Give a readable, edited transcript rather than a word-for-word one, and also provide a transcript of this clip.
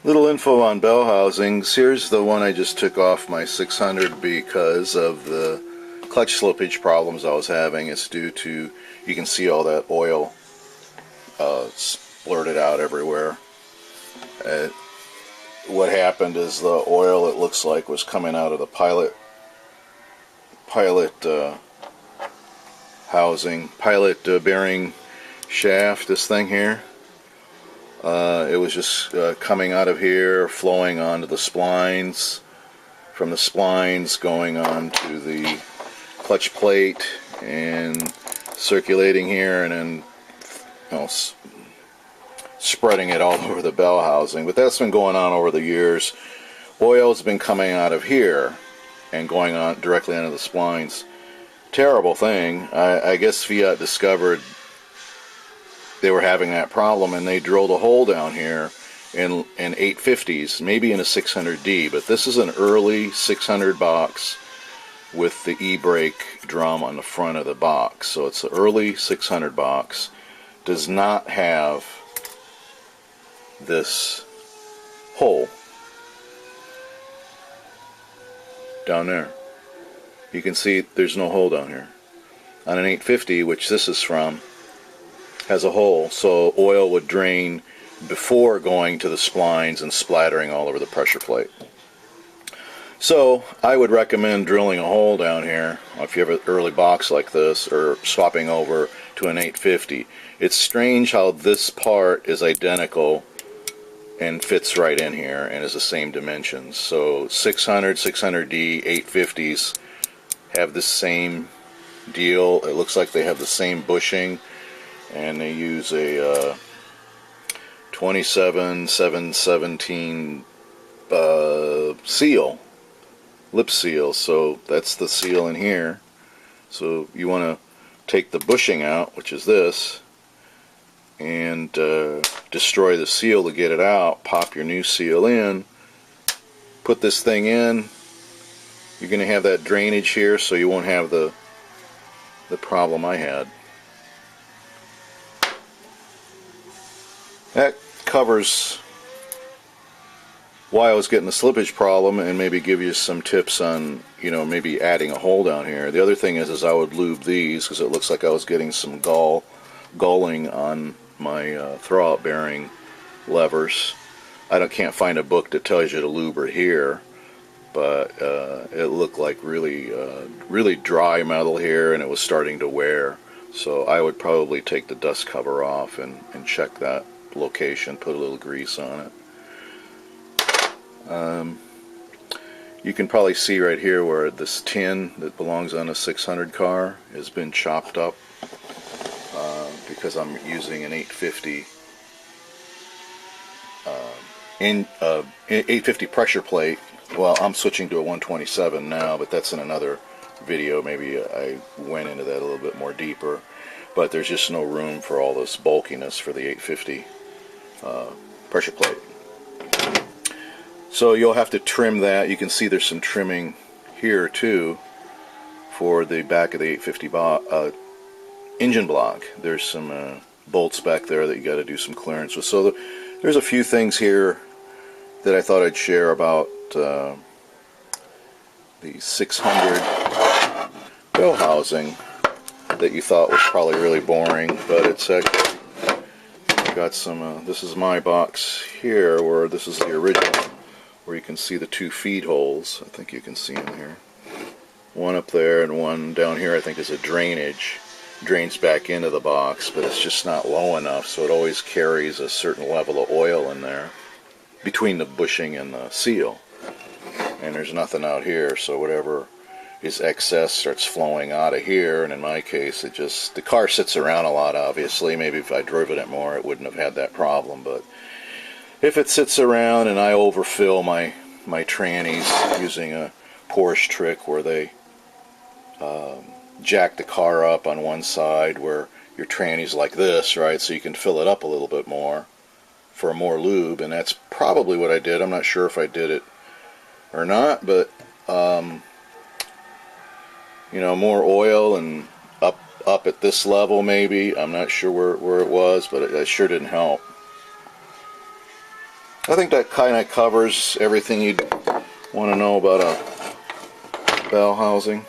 Little info on bell housings. Here's the one I just took off my 600 because of the clutch slippage problems I was having. It's due to, you can see all that oil splurted out everywhere. What happened is the oil, it looks like, was coming out of the pilot housing, pilot bearing shaft, this thing here. It was just coming out of here, flowing onto the splines, from the splines going on to the clutch plate and circulating here, and then, you know, spreading it all over the bell housing. But that's been going on over the years. Oil's been coming out of here and going on directly onto the splines. Terrible thing. I guess Fiat discovered they were having that problem, and they drilled a hole down here in 850s, maybe in a 600D, but this is an early 600 box with the e-brake drum on the front of the box. So it's an early 600 box. Does not have this hole down there. You can see there's no hole down here. On an 850, which this is from, has a hole, so oil would drain before going to the splines and splattering all over the pressure plate. So I would recommend drilling a hole down here if you have an early box like this, or swapping over to an 850. It's strange how this part is identical and fits right in here and is the same dimensions. So 600, 600D, 850s have the same deal. It looks like they have the same bushing, and they use a 27717 seal, lip seal. So that's the seal in here. So you want to take the bushing out, which is this, and destroy the seal to get it out. Pop your new seal in, put this thing in. You're going to have that drainage here, so you won't have the problem I had. That covers why I was getting the slippage problem, and maybe give you some tips on, you know, maybe adding a hole down here. The other thing is I would lube these, because it looks like I was getting some gulling on my throwout bearing levers. I can't find a book that tells you to lube it here, but it looked like really dry metal here, and it was starting to wear. So I would probably take the dust cover off and check that location, put a little grease on it. You can probably see right here where this tin that belongs on a 600 car has been chopped up because I'm using an 850 850 pressure plate. Well, I'm switching to a 127 now, but that's in another video. Maybe I went into that a little bit more deeper, but there's just no room for all this bulkiness for the 850 pressure plate. So you'll have to trim that. You can see there's some trimming here too for the back of the 850 engine block. There's some bolts back there that you got to do some clearance with. So there's a few things here that I thought I'd share about the 600 bell housing that you thought was probably really boring, but it's actually got some. This is my box here, where this is the original, where you can see the two feed holes. I think you can see them here. One up there and one down here, I think, is a drainage. Drains back into the box, but it's just not low enough, so it always carries a certain level of oil in there between the bushing and the seal. And there's nothing out here, so whatever is excess starts flowing out of here, and in my case, the car sits around a lot, obviously. Maybe if I drove it more, it wouldn't have had that problem, but if it sits around and I overfill my trannies using a Porsche trick where they jack the car up on one side where your tranny's like this, right, so you can fill it up a little bit more for more lube, and that's probably what I did. I'm not sure if I did it or not, but you know, more oil and up at this level maybe. I'm not sure where it was, but it sure didn't help. I think that kind of covers everything you'd want to know about a bell housing.